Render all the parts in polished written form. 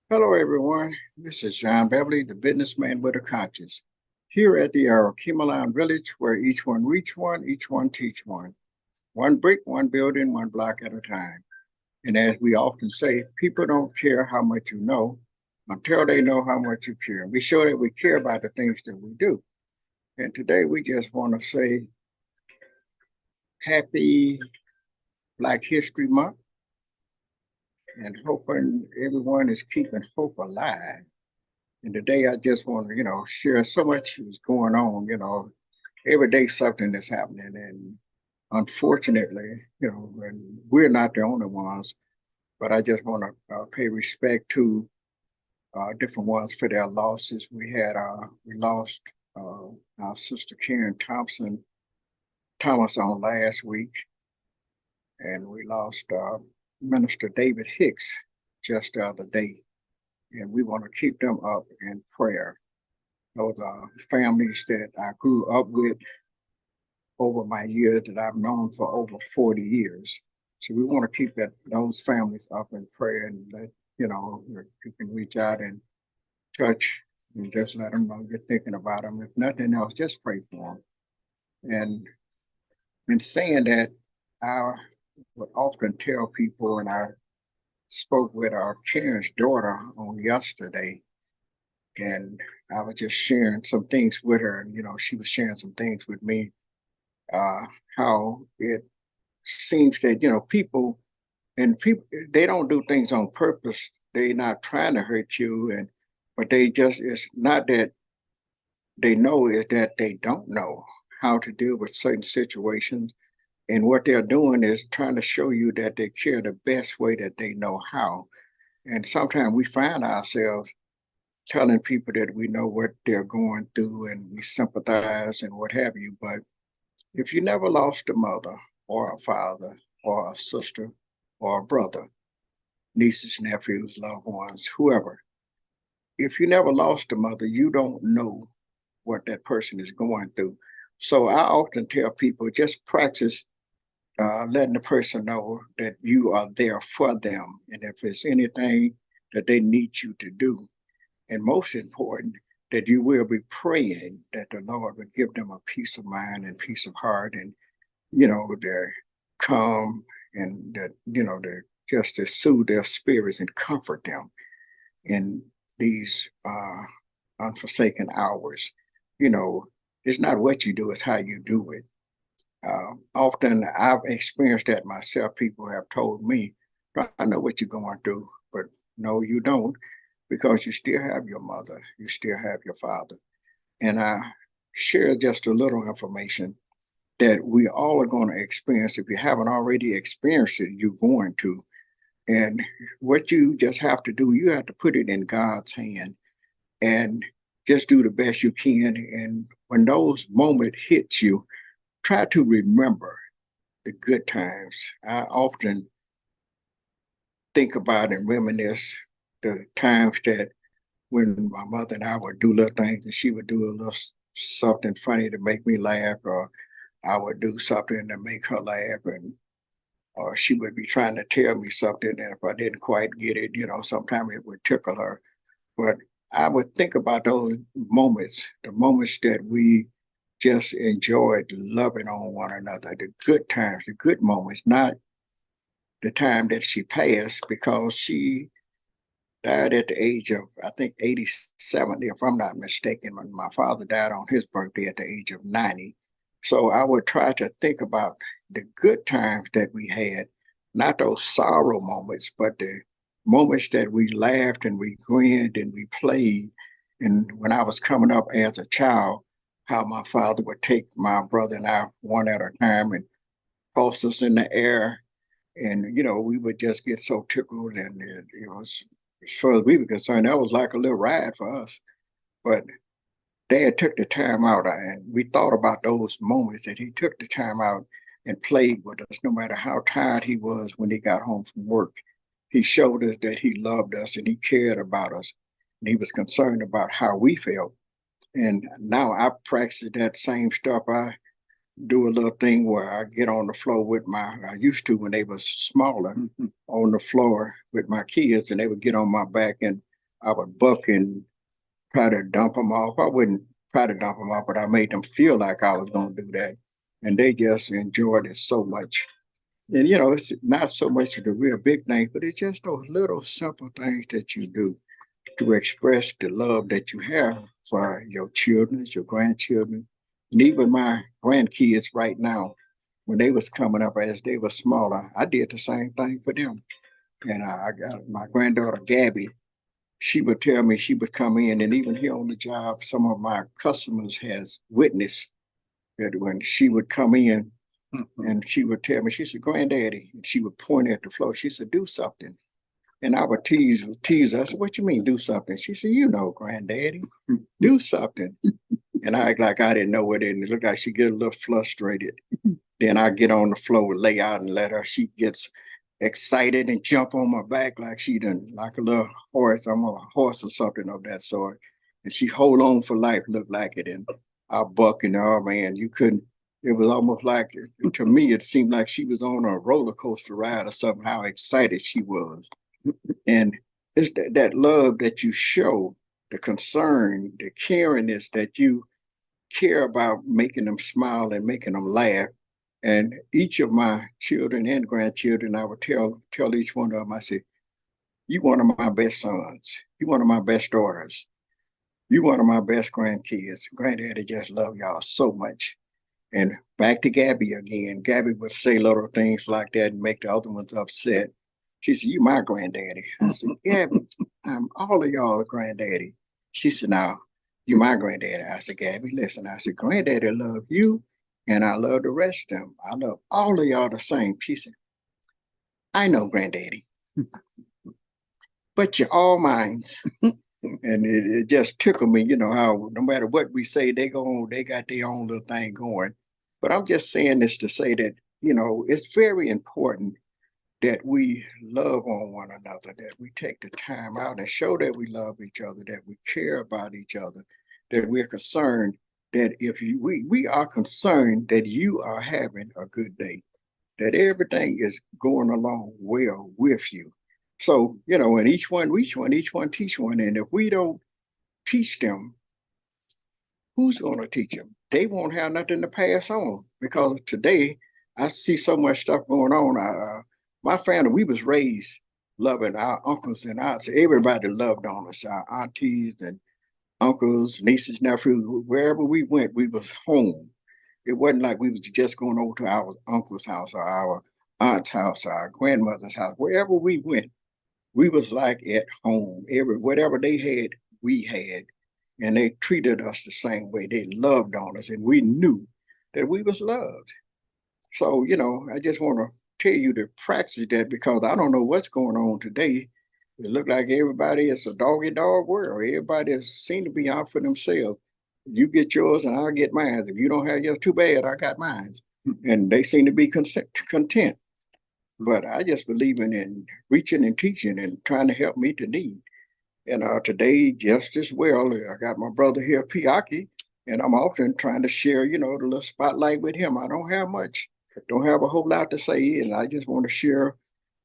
Hello, everyone. This is John Beverly, the businessman with a conscience, here at the Kimalan Village, where each one reach one, each one teach one. One brick, one building, one block at a time. And as we often say, people don't care how much you know until they know how much you care. We show that we care about the things that we do. And today we just want to say happy Black History Month and hoping everyone is keeping hope alive. And today I just want to, share so much is going on, every day something is happening. And unfortunately, and we're not the only ones, but I just want to pay respect to different ones for their losses. We lost our sister Karen Thomas on last week, and we lost Minister David Hicks just the other day. And we want to keep them up in prayer. Those are families that I grew up with over my years that I've known for over 40 years. So we want to keep those families up in prayer and let, you can reach out and touch and just let them know you're thinking about them. If nothing else, just pray for them. And in saying that, I would often tell people, and I spoke with our Karen's daughter on yesterday, and I was just sharing some things with her, and she was sharing some things with me. Uh, how it seems that people they don't do things on purpose. They're not trying to hurt you, and but they just it's not that they know, is that they don't know how to deal with certain situations. And what they're doing is trying to show you that they care the best way that they know how. And sometimes we find ourselves telling people that we know what they're going through and we sympathize and what have you. But if you never lost a mother or a father or a sister or a brother, nieces, nephews, loved ones, whoever, if you never lost a mother, you don't know what that person is going through. So I often tell people just practice letting the person know that you are there for them. And if there's anything that they need you to do, and most important, that you will be praying that the Lord will give them a peace of mind and peace of heart, and they're calm, and that they're just to soothe their spirits and comfort them in these unforsaken hours. You know, it's not what you do; it's how you do it. Often I've experienced that myself. People have told me, I know what you're going through, but no, you don't, because you still have your mother, you still have your father. And I share just a little information that we all are going to experience. If you haven't already experienced it, you're going to. And what you just have to do, you have to put it in God's hand and just do the best you can. And when those moments hit you, try to remember the good times. I often think about and reminisce the times that when my mother and I would do little things and she would do a little something funny to make me laugh, or I would do something to make her laugh, and or she would be trying to tell me something, and if I didn't quite get it, sometimes it would tickle her. But I would think about those moments, the moments that we just enjoyed loving on one another, the good times, the good moments, not the time that she passed, because she died at the age of, I think, 87, if I'm not mistaken. When my father died on his birthday at the age of 90. So I would try to think about the good times that we had, not those sorrow moments, but the moments that we laughed and we grinned and we played. And when I was coming up as a child, how my father would take my brother and I one at a time and toss us in the air. And, we would just get so tickled. And it was, as far as we were concerned, that was like a little ride for us. But Dad took the time out, and we thought about those moments that he took the time out and played with us, no matter how tired he was when he got home from work. He showed us that he loved us and he cared about us, and he was concerned about how we felt. And now I practice that same stuff. I do a little thing where I get on the floor with I used to when they was smaller, on the floor with my kids, and they would get on my back and I would buck and try to dump them off. I wouldn't try to dump them off, but I made them feel like I was going to do that. And they just enjoyed it so much. And, it's not so much the real big things, but it's just those little simple things that you do to express the love that you have for your children, your grandchildren, and even my grandkids right now. When they was coming up as they were smaller, I did the same thing for them. And I got my granddaughter Gabby. She would tell me she would come in, and even here on the job, some of my customers has witnessed that when she would come in, and she would tell me, she said, "Granddaddy," and she would point at the floor. She said, "Do something." And I would tease her. I said, "What you mean, do something?" She said, "Granddaddy, do something." And I act like I didn't know it, and it looked like she get a little frustrated. Then I get on the floor, lay out, and let her. She gets excited and jump on my back like she done, like a little horse. I'm a horse or something of that sort. And she hold on for life, look like it. And I buck, and oh man, you couldn't. It was almost like, to me, it seemed like she was on a roller coaster ride or something. How excited she was, and it's that love that you show, the concern, the caringness that you care about making them smile and making them laugh. And each of my children and grandchildren, I would tell each one of them, I said, "You one of my best sons. You one of my best daughters. You one of my best grandkids. Granddaddy just love y'all so much." And back to Gabby again. Gabby would say little things like that and make the other ones upset. She said, "You my granddaddy." I said, "Gabby, I'm all of y'all granddaddy." She said, "Now, you my granddaddy." I said, "Gabby, listen." I said, "Granddaddy love you, and I love the rest of them. I love all of y'all the same." She said, "I know, granddaddy, but you're all mines." And it just tickled me, how no matter what we say, they got their own little thing going. But I'm just saying this to say that, it's very important that we love on one another, that we take the time out and show that we love each other, that we care about each other, that we're concerned, that if we are concerned that you are having a good day, that everything is going along well with you. So, and each one reach one, each one teach one. And if we don't teach them, who's going to teach them? They won't have nothing to pass on, because today I see so much stuff going on. My family, we was raised loving our uncles and aunts. Everybody loved on us, our aunties and uncles, nieces, nephews. Wherever we went, we was home. It wasn't like we was just going over to our uncle's house or our aunt's house or our grandmother's house. Wherever we went, we was like at home. Whatever they had, we had. And they treated us the same way. They loved on us, and we knew that we was loved. So, I just want to tell you to practice that, because I don't know what's going on today. It looked like everybody is a doggy dog world. Everybody seem to be out for themselves. You get yours and I'll get mine. If you don't have yours, too bad, I got mine. And they seem to be content. But I just believe in reaching and teaching and trying to help meet the need. And today, just as well, I got my brother here, Piaki, and I'm often trying to share, the little spotlight with him. I don't have much, don't have a whole lot to say, and I just want to share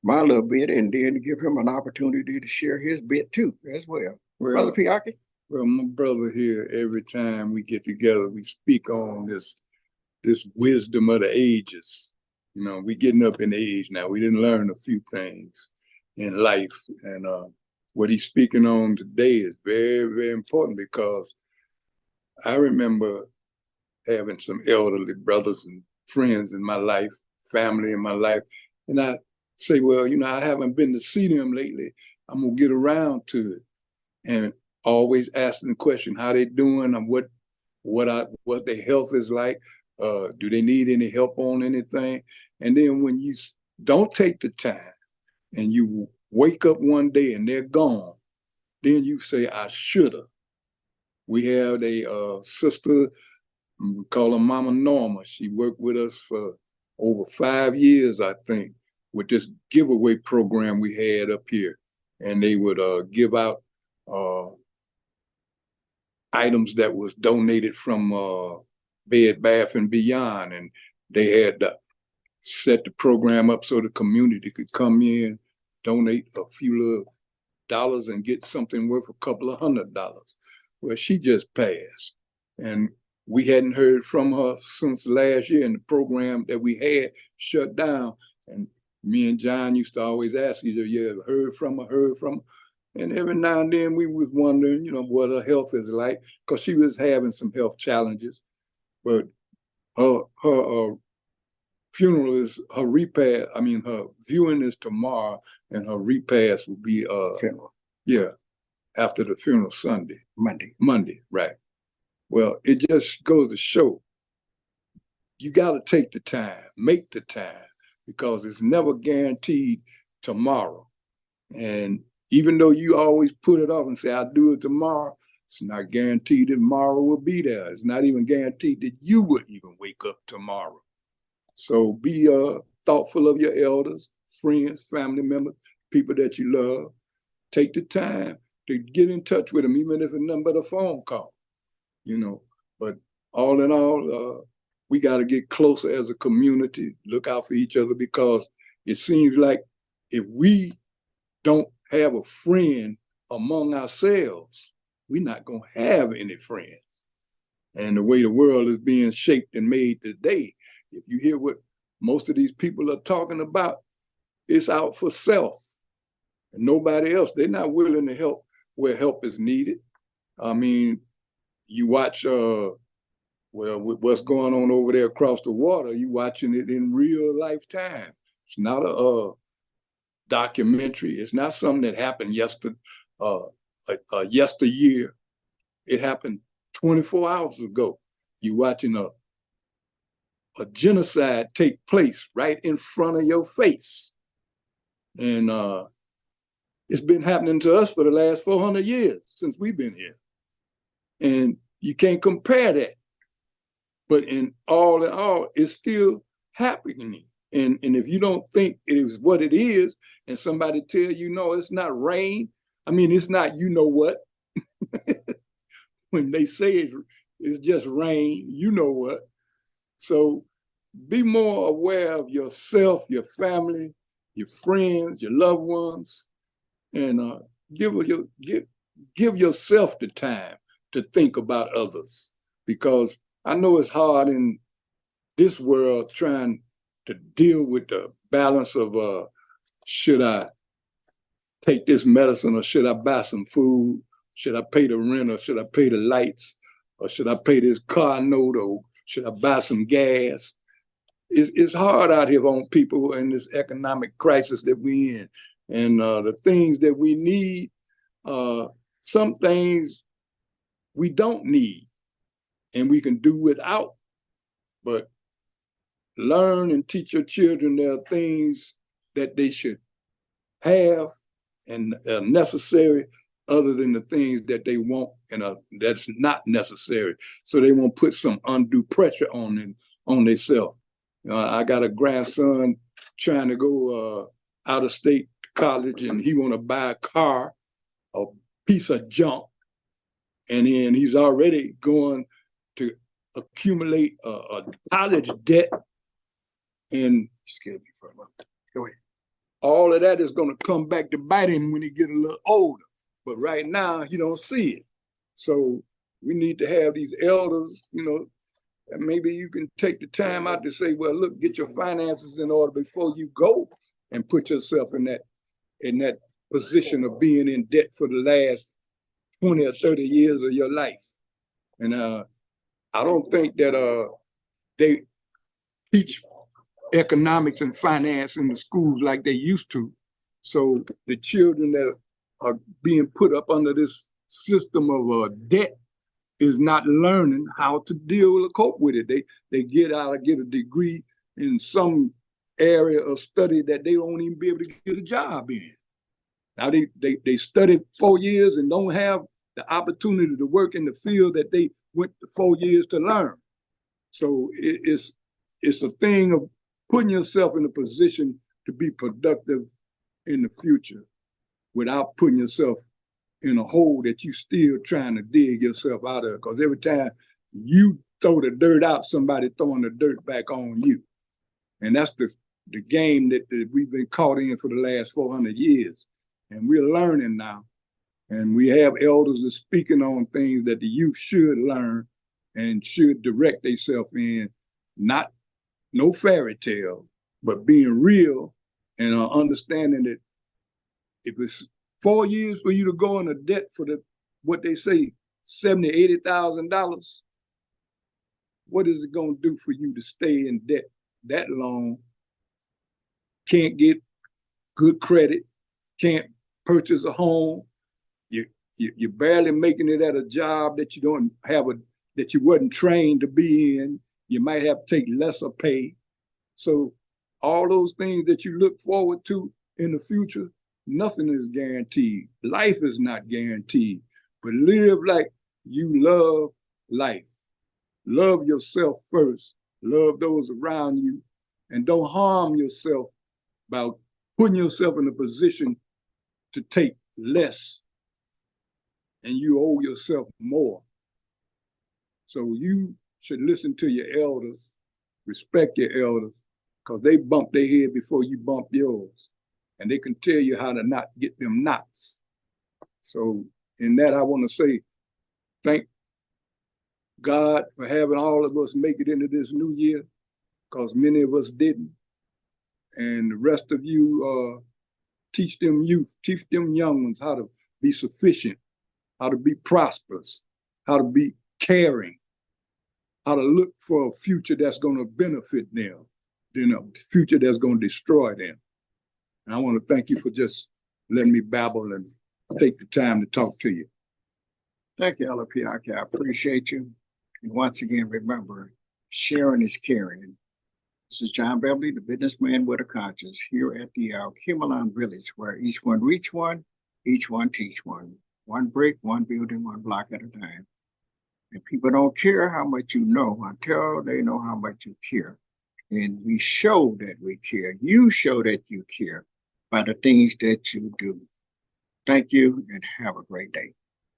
my little bit, and then give him an opportunity to share his bit too, as well. Brother Piaki? Well, my brother here, every time we get together, we speak on this wisdom of the ages. We getting up in age now. We didn't learn a few things in life, and what he's speaking on today is very, very important, because I remember having some elderly brothers and friends in my life, family in my life, and I say, well, I haven't been to see them lately. I'm gonna get around to it, and always asking the question, how they doing, and what their health is like. Do they need any help on anything? And then when you don't take the time and you wake up one day and they're gone, then you say, I shoulda. We have a sister, we call her Mama Norma. She worked with us for over 5 years, I think, with this giveaway program we had up here. And they would give out items that was donated from Bed Bath and Beyond. And they had set the program up so the community could come in, donate a few little dollars and get something worth a couple of $100. Well, she just passed. And we hadn't heard from her since last year, and the program that we had shut down. And me and John used to always ask each other, yeah, heard from her. And every now and then we was wondering, what her health is like, because she was having some health challenges. But her funeral is her repast. I mean, her viewing is tomorrow, and her repast will be funeral. Yeah, after the funeral Sunday. Monday, right. Well, it just goes to show you got to take the time, make the time, because it's never guaranteed tomorrow. And even though you always put it off and say, I'll do it tomorrow, it's not guaranteed that tomorrow will be there. It's not even guaranteed that you will even wake up tomorrow. So be thoughtful of your elders, friends, family members, people that you love. Take the time to get in touch with them, even if it's nothing but a phone call, But all in all, we got to get closer as a community, look out for each other, because it seems like if we don't have a friend among ourselves, we're not going to have any friends. And the way the world is being shaped and made today, if you hear what most of these people are talking about, it's out for self and nobody else. They're not willing to help where help is needed. I mean, you watch, with what's going on over there across the water, you watching it in real life time. It's not a documentary. It's not something that happened yesteryear. It happened 24 hours ago. You watching a genocide take place right in front of your face. And it's been happening to us for the last 400 years since we've been here. And you can't compare that. But in all, it's still happening. And if you don't think it is what it is, and somebody tell you, no, it's not rain. I mean, it's not, what. When they say it's just rain, what. So be more aware of yourself, your family, your friends, your loved ones, and give yourself the time to think about others. Because I know it's hard in this world trying to deal with the balance of should I take this medicine, or should I buy some food? Should I pay the rent, or should I pay the lights? Or should I pay this car note, or should I buy some gas? It's hard out here on people in this economic crisis that we're in. And the things that we need, some things we don't need and we can do without. But learn and teach your children there are things that they should have and are necessary, other than the things that they want and that's not necessary. So they won't put some undue pressure on themselves. I got a grandson trying to go out of state college, and he want to buy a car, a piece of junk, and then he's already going to accumulate a college debt. And scared me for a moment. Go ahead. All of that is going to come back to bite him when he get a little older. But right now, he don't see it. So we need to have these elders, and maybe you can take the time out to say, well, look, get your finances in order before you go and put yourself in that position of being in debt for the last 20 or 30 years of your life. And I don't think that they teach economics and finance in the schools like they used to. So the children that are being put up under this system of debt is not learning how to deal with or cope with it. They get a degree in some area of study that they won't even be able to get a job in. Now they studied 4 years and don't have the opportunity to work in the field that they went the 4 years to learn. So it's a thing of putting yourself in a position to be productive in the future without putting yourself in a hole that you still trying to dig yourself out of. Because every time you throw the dirt out, somebody throwing the dirt back on you. And that's the game that we've been caught in for the last 400 years. And we're learning now. And we have elders that speaking on things that the youth should learn and should direct themselves in, not no fairy tale, but being real and understanding that if it's 4 years for you to go into debt for what they say, $70,000, $80,000, what is it going to do for you to stay in debt that long? Can't get good credit, can't purchase a home. You're barely making it at a job that you don't have that you wasn't trained to be in. You might have to take lesser pay. So all those things that you look forward to in the future, nothing is guaranteed. Life is not guaranteed, but live like you love life. Love yourself first. Love those around you, and don't harm yourself by putting yourself in a position to take less and you owe yourself more. So you should listen to your elders, respect your elders, because they bump their head before you bump yours. And they can tell you how to not get them knots. So in that, I want to say, thank God for having all of us make it into this new year, because many of us didn't. And the rest of you, teach them youth, teach them young ones how to be sufficient, how to be prosperous, how to be caring, how to look for a future that's going to benefit them, than a future that's going to destroy them. And I want to thank you for just letting me babble and take the time to talk to you. Thank you, Elder Piaki. I appreciate you. And once again, remember, sharing is caring. This is John Beverly, the businessman with a conscience, here at the Cumulon Village, where each one reach one, each one teach one. One brick, one building, one block at a time. And people don't care how much you know until they know how much you care. And we show that we care. You show that you care by the things that you do. Thank you and have a great day.